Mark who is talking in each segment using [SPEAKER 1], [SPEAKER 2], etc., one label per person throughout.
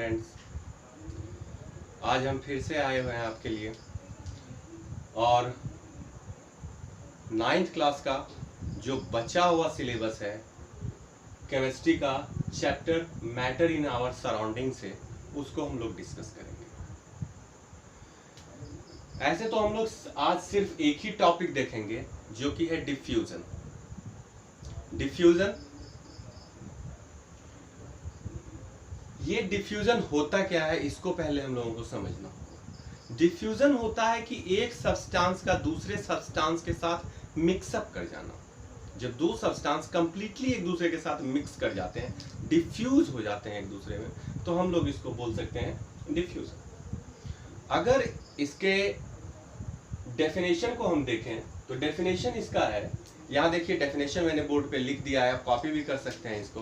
[SPEAKER 1] Students, आज हम फिर से आए हुए हैं आपके लिए और 9th क्लास का जो बचा हुआ सिलेबस है केमिस्ट्री का chapter matter in our surrounding से उसको हम लोग डिस्कस करेंगे। ऐसे तो हम लोग आज सिर्फ एक ही टॉपिक देखेंगे जो कि है डिफ्यूजन। ये डिफ्यूजन होता क्या है इसको पहले हम लोगों को समझना होगा। डिफ्यूजन होता है कि एक सब्सटेंस का दूसरे सब्सटेंस के साथ मिक्सअप कर जाना। जब दो सब्सटेंस कंप्लीटली एक दूसरे के साथ मिक्स कर जाते हैं, डिफ्यूज हो जाते हैं एक दूसरे में, तो हम लोग इसको बोल सकते हैं डिफ्यूजन। अगर इसके डेफिनेशन को हम देखें तो डेफिनेशन इसका है, यहां देखिए डेफिनेशन मैंने बोर्ड पे लिख दिया है, आप कॉपी भी कर सकते हैं इसको,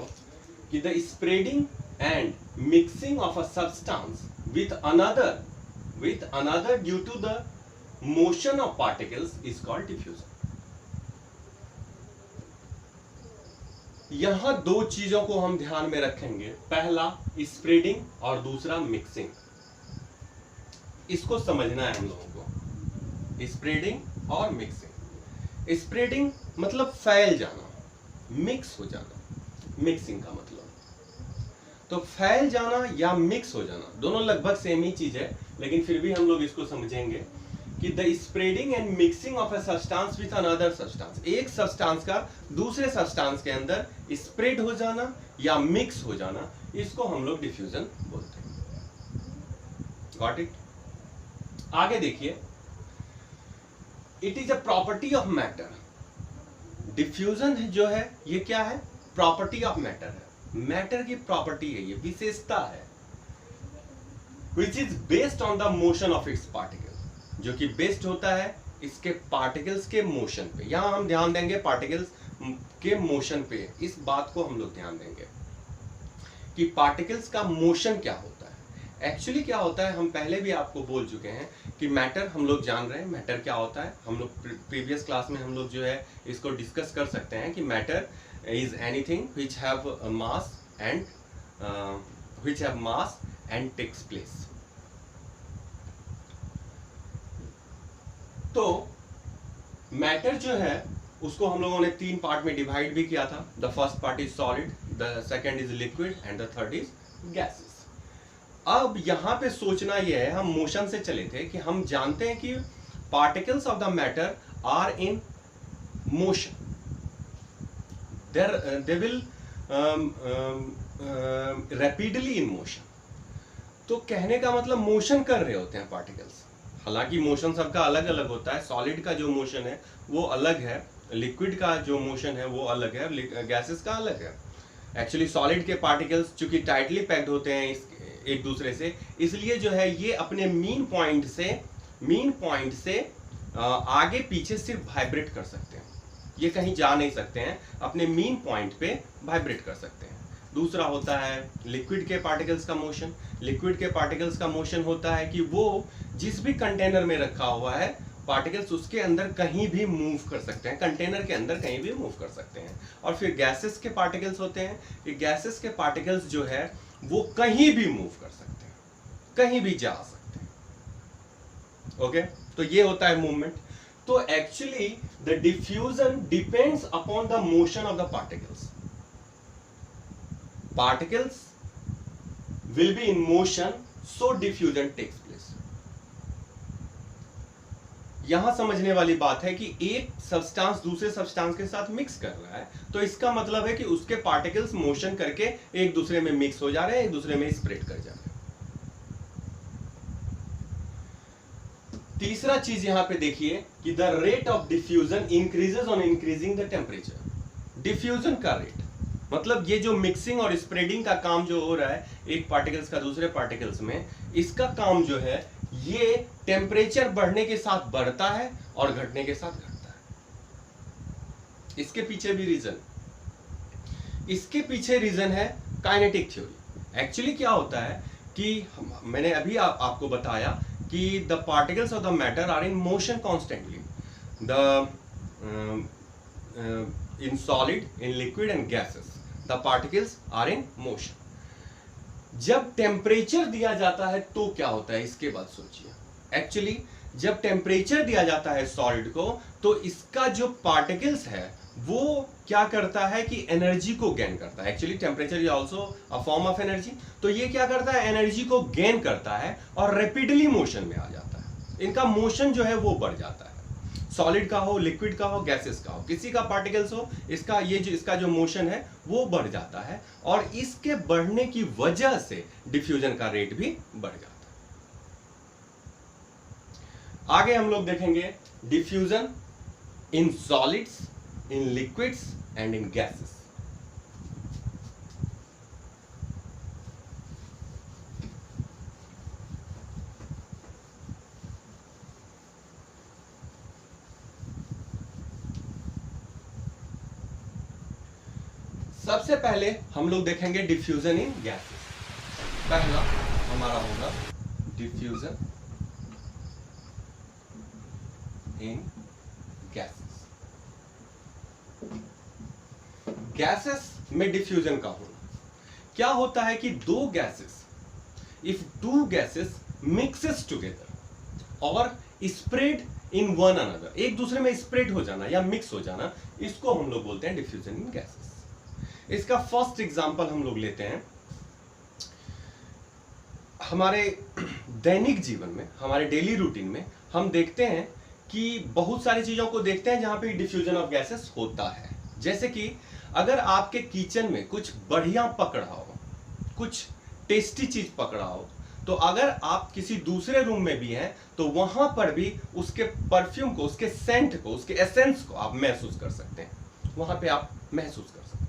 [SPEAKER 1] कि the spreading and mixing of a substance with another due to the motion of particles is called diffusion। यहां दो चीजों को हम ध्यान में रखेंगे, पहला स्प्रेडिंग और दूसरा मिक्सिंग। इसको समझना है हम लोगों को, स्प्रेडिंग और मिक्सिंग। स्प्रेडिंग मतलब फैल जाना, मिक्स हो जाना, मिक्सिंग का मतलब तो फैल जाना या मिक्स हो जाना, दोनों लगभग सेम ही चीज है, लेकिन फिर भी हम लोग इसको समझेंगे कि the spreading and mixing of a substance with another substance. एक सब्सटेंस का दूसरे सब्सटेंस के अंदर स्प्रेड हो जाना या मिक्स हो जाना, इसको हम लोग डिफ्यूजन बोलते हैं। Got it? आगे देखिए, it is a property of matter. Diffusion जो है ये क्या है? प्रॉपर्टी ऑफ मैटर है, मैटर की प्रॉपर्टी है, ये विशेषता है, which is based on the motion of its particles, जो कि बेस्ड होता है इसके पार्टिकल्स के मोशन पे। यहां हम ध्यान देंगे पार्टिकल्स के मोशन पे, इस बात को हम लोग ध्यान देंगे कि पार्टिकल्स का मोशन क्या होता है। एक्चुअली क्या होता है, हम पहले भी आपको बोल चुके हैं कि मैटर हम लोग जान रहे हैं, मैटर क्या होता है। हम लोग प्रीवियस क्लास में हम लोग जो है इसको डिस्कस कर सकते हैं कि matter is anything which have a mass and takes place। तो मैटर जो है उसको हम लोगों ने तीन पार्ट में डिवाइड भी किया था। The first part is solid, the second is liquid and the third is gases. अब यहां पे सोचना यह है, हम मोशन से चले थे कि हम जानते हैं कि particles of the matter are in motion, they will rapidly in motion। तो कहने का मतलब मोशन कर रहे होते हैं पार्टिकल्स। हालांकि मोशन सबका अलग अलग होता है, सॉलिड का जो मोशन है वो अलग है, लिक्विड का जो मोशन है वो अलग है, गैसेस का अलग है। एक्चुअली सॉलिड के पार्टिकल्स चूंकि टाइटली पैक्ड होते हैं एक दूसरे से, इसलिए जो है ये अपने मीन पॉइंट से आगे पीछे सिर्फ वाइब्रेट कर सकते हैं, ये कहीं जा नहीं सकते हैं, अपने मीन पॉइंट पे वाइब्रेट कर सकते हैं। दूसरा होता है लिक्विड के पार्टिकल्स का मोशन। लिक्विड के पार्टिकल्स का मोशन होता है कि वो जिस भी कंटेनर में रखा हुआ है पार्टिकल्स उसके अंदर कहीं भी मूव कर सकते हैं, कंटेनर के अंदर कहीं भी मूव कर सकते हैं। और फिर गैसेस के पार्टिकल्स होते हैं कि गैसेस के पार्टिकल्स जो है वो कहीं भी मूव कर सकते हैं, कहीं भी जा सकते हैं। ओके, तो ये होता है मूवमेंट। तो actually the diffusion depends upon the motion of the particles. Particles will be in motion, so diffusion takes place. यहां समझने वाली बात है कि एक सब्सटेंस दूसरे सब्सटेंस के साथ मिक्स कर रहा है, तो इसका मतलब है कि उसके पार्टिकल्स मोशन करके एक दूसरे में मिक्स हो जा रहे हैं, एक दूसरे में स्प्रेड कर जा रहे हैं। तीसरा चीज यहां पे देखिए कि the rate of diffusion increases on increasing the temperature. Diffusion का रेट मतलब ये जो मिक्सिंग और स्प्रेडिंग का काम जो हो रहा है एक पार्टिकल्स का दूसरे पार्टिकल्स में, इसका काम जो है ये टेम्परेचर बढ़ने के साथ बढ़ता है और घटने के साथ घटता है। इसके पीछे भी रीजन है काइनेटिक थ्योरी। एक्चुअली क्या होता है कि मैंने अभी आपको बताया कि the particles of the matter are in motion constantly, in solid, in liquid and gases, the particles are in motion। जब टेम्परेचर दिया जाता है तो क्या होता है, इसके बाद सोचिए। एक्चुअली जब टेम्परेचर दिया जाता है सॉलिड को, तो इसका जो पार्टिकल्स है वो क्या करता है कि एनर्जी को गेन करता है। Actually temperature is also a form of energy. तो ये क्या करता है, एनर्जी को गेन करता है और रैपिडली मोशन में आ जाता है। इनका मोशन जो है वो बढ़ जाता है, सॉलिड का हो, लिक्विड का हो, गैसेस का हो, किसी का पार्टिकल्स हो, इसका जो मोशन है वो बढ़ जाता है और इसके बढ़ने की वजह से डिफ्यूजन का रेट भी बढ़ जाता है। आगे हम लोग देखेंगे diffusion in solids, in liquids and in gases. सबसे पहले हम लोग देखेंगे डिफ्यूजन इन गैसेस। पहला हमारा होगा डिफ्यूजन इन गैसेस। गैसेस में डिफ्यूजन का होना क्या होता है कि दो gases, if two gases mixes together और स्प्रेड इन वन अनदर, एक दूसरे में स्प्रेड हो जाना या मिक्स हो जाना, इसको हम लोग बोलते हैं डिफ्यूजन इन गैसेस। इसका फर्स्ट एग्जांपल हम लोग लेते हैं हमारे दैनिक जीवन में, हमारे डेली रूटीन में हम देखते हैं कि बहुत सारी चीजों को देखते हैं जहां पे डिफ्यूजन ऑफ गैसेस होता है। जैसे कि अगर आपके किचन में कुछ बढ़िया पकड़ा हो, कुछ टेस्टी चीज पकड़ा हो, तो अगर आप किसी दूसरे रूम में भी हैं तो वहां पर भी उसके परफ्यूम को, उसके सेंट को, उसके एसेंस को आप महसूस कर सकते हैं। वहां पे आप महसूस कर सकते हैं।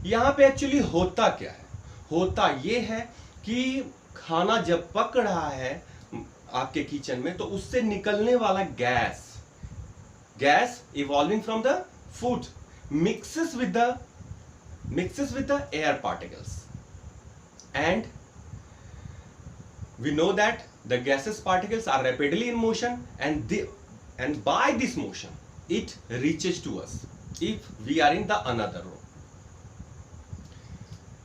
[SPEAKER 1] यहां पे एक्चुअली होता क्या है, होता ये है कि खाना जब पक रहा है आपके किचन में, तो उससे निकलने वाला gas evolving from the food mixes with the air particles, and we know that the gaseous particles are rapidly in motion, and by this motion it reaches to us if we are in the another room.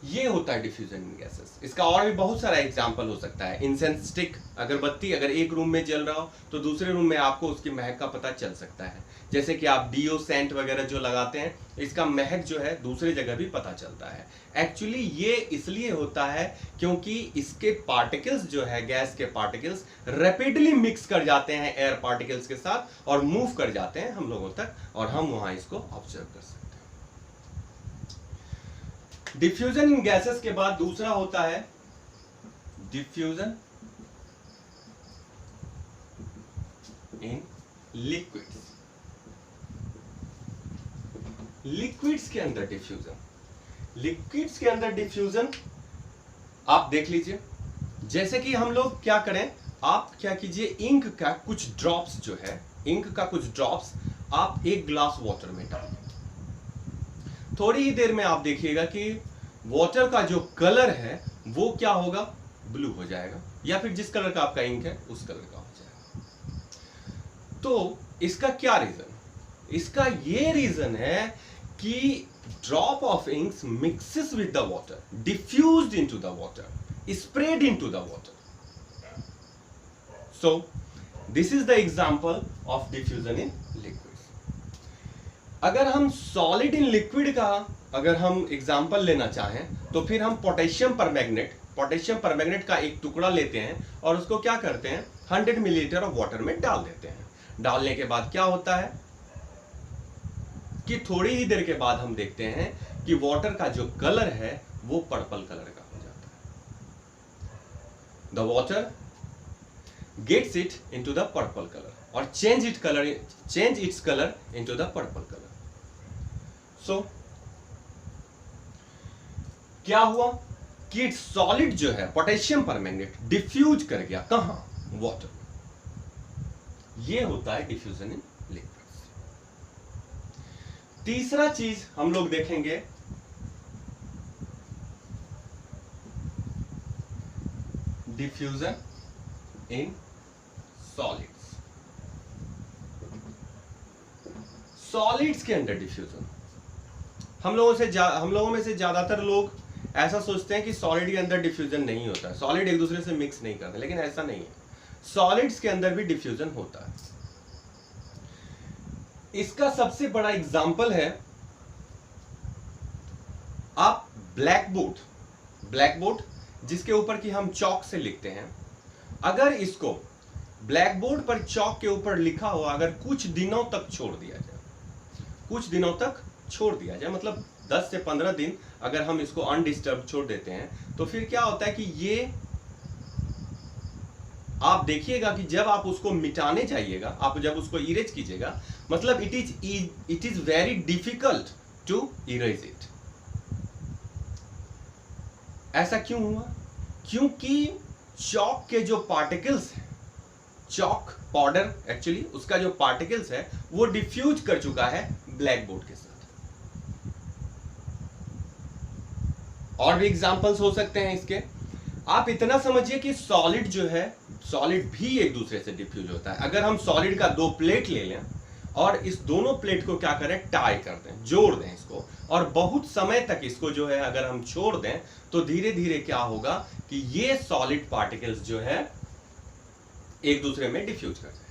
[SPEAKER 1] ये होता है diffusion इन gases. इसका और भी बहुत सारा example हो सकता है। इंसेंस स्टिक, अगरबत्ती अगर एक रूम में जल रहा हो तो दूसरे रूम में आपको उसकी महक का पता चल सकता है। जैसे कि आप डीओ सेंट वगैरह जो लगाते हैं, इसका महक जो है दूसरे जगह भी पता चलता है। एक्चुअली ये इसलिए होता है क्योंकि इसके पार्टिकल्स जो है, गैस के पार्टिकल्स रैपिडली मिक्स कर जाते हैं एयर पार्टिकल्स के साथ और मूव कर जाते हैं हम लोगों तक, और हम वहां इसको ऑब्जर्व कर सकते हैं। डिफ्यूजन इन गैसेस के बाद दूसरा होता है डिफ्यूजन इन लिक्विड्स। लिक्विड्स के अंदर डिफ्यूजन आप देख लीजिए। जैसे कि हम लोग क्या करें, आप क्या कीजिए, इंक का कुछ ड्रॉप्स आप एक ग्लास वाटर में डालिए। थोड़ी ही देर में आप देखिएगा कि वाटर का जो कलर है वो क्या होगा, ब्लू हो जाएगा, या फिर जिस कलर का आपका इंक है उस कलर का हो जाएगा। तो इसका क्या रीजन, इसका ये रीजन है कि drop of inks mixes with the water, diffused into the water, spread into the water. So this is the example of diffusion in liquid. अगर हम सॉलिड इन लिक्विड का अगर हम एग्जांपल लेना चाहें तो फिर हम पोटेशियम परमैंगनेट का एक टुकड़ा लेते हैं और उसको क्या करते हैं, 100 मिलीलीटर ऑफ वाटर में डाल देते हैं। डालने के बाद क्या होता है कि थोड़ी ही देर के बाद हम देखते हैं कि वाटर का जो कलर है वो पर्पल कलर का हो जाता है। The water gets it into the purple colour और change its colour into the purple colour. So क्या हुआ कि सॉलिड जो है पोटेशियम परमैंगनेट डिफ्यूज कर गया कहां, वाटर में। ये होता है डिफ्यूजन इन लिक्विड्स। तीसरा चीज हम लोग देखेंगे डिफ्यूजन इन सॉलिड्स। सॉलिड्स के अंदर डिफ्यूजन, हम लोगों में से ज्यादातर लोग ऐसा सोचते हैं कि सॉलिड के अंदर डिफ्यूजन नहीं होता है, सॉलिड एक दूसरे से मिक्स नहीं करते, लेकिन ऐसा नहीं है, सॉलिड्स के अंदर भी डिफ्यूजन होता है। इसका सबसे बड़ा एग्जाम्पल है, आप ब्लैक बोर्ड जिसके ऊपर कि हम चौक से लिखते हैं, अगर इसको ब्लैक बोर्ड पर चौक के ऊपर लिखा हुआ अगर कुछ दिनों तक छोड़ दिया जाए, मतलब 10 से 15 दिन अगर हम इसको अनडिस्टर्ब छोड़ देते हैं, तो फिर क्या होता है कि ये आप देखिएगा कि जब आप उसको मिटाने जाइएगा, आप जब उसको इरेज कीजिएगा, मतलब it is very difficult to erase it. ऐसा क्यों हुआ? क्योंकि चॉक के जो पार्टिकल्स हैं, चॉक पाउडर एक्चुअली उसका जो पार्टिकल्स है वो डिफ्यूज कर चुका है ब्लैक बोर्ड के साथ। और भी एग्जांपल्स हो सकते हैं इसके। आप इतना समझिए कि सॉलिड जो है, सॉलिड भी एक दूसरे से डिफ्यूज होता है। अगर हम सॉलिड का 2 प्लेट ले लें और इस दोनों प्लेट को क्या करें, टाई कर दें, जोड़ दें इसको, और बहुत समय तक इसको जो है अगर हम छोड़ दें, तो धीरे धीरे क्या होगा कि ये सॉलिड पार्टिकल्स जो है एक दूसरे में डिफ्यूज कर जाए।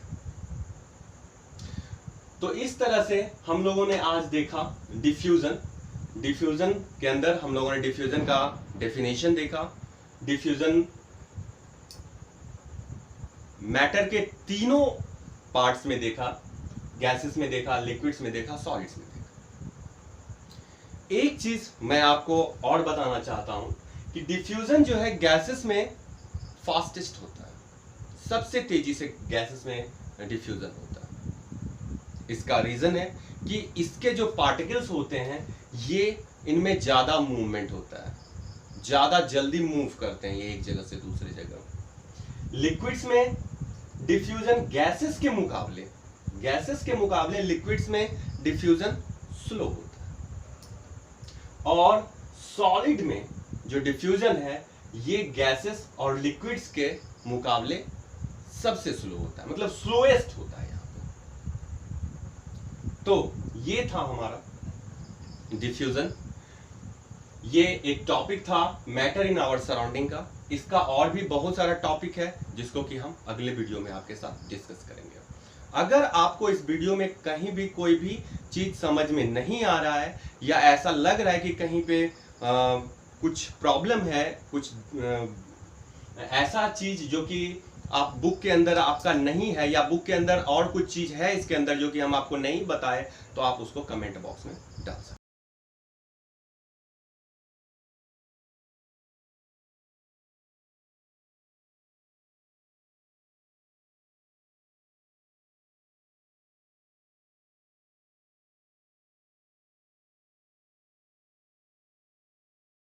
[SPEAKER 1] तो इस तरह से हम लोगों ने आज देखा डिफ्यूजन के अंदर हम लोगों ने डिफ्यूजन का डेफिनेशन देखा। डिफ्यूजन मैटर के तीनों पार्ट्स में देखा, गैसेस में देखा, लिक्विड्स में देखा, सॉलिड्स में देखा। एक चीज मैं आपको और बताना चाहता हूं कि डिफ्यूजन जो है गैसेस में फास्टेस्ट होता है, सबसे तेजी से गैसेस में डिफ्यूजन होता है। इसका रीजन है कि इसके जो पार्टिकल्स होते हैं ये इनमें ज्यादा मूवमेंट होता है, ज्यादा जल्दी मूव करते हैं ये एक जगह से दूसरी जगह। लिक्विड्स में डिफ्यूजन गैसेस के मुकाबले लिक्विड्स में डिफ्यूजन स्लो होता है। और सॉलिड में जो डिफ्यूजन है ये गैसेस और लिक्विड्स के मुकाबले सबसे स्लो होता है, मतलब स्लोएस्ट होता है यहां पे। तो ये था हमारा डिफ्यूजन। ये एक टॉपिक था मैटर इन आवर सराउंडिंग का। इसका और भी बहुत सारा टॉपिक है जिसको कि हम अगले वीडियो में आपके साथ डिस्कस करेंगे। अगर आपको इस वीडियो में कहीं भी कोई भी चीज समझ में नहीं आ रहा है या ऐसा लग रहा है कि कहीं पे कुछ प्रॉब्लम है, कुछ ऐसा चीज जो कि आप बुक के अंदर आपका नहीं है, या बुक के अंदर और कुछ चीज है इसके अंदर जो कि हम आपको नहीं बताए, तो आप उसको कमेंट बॉक्स में डाल सकते हैं।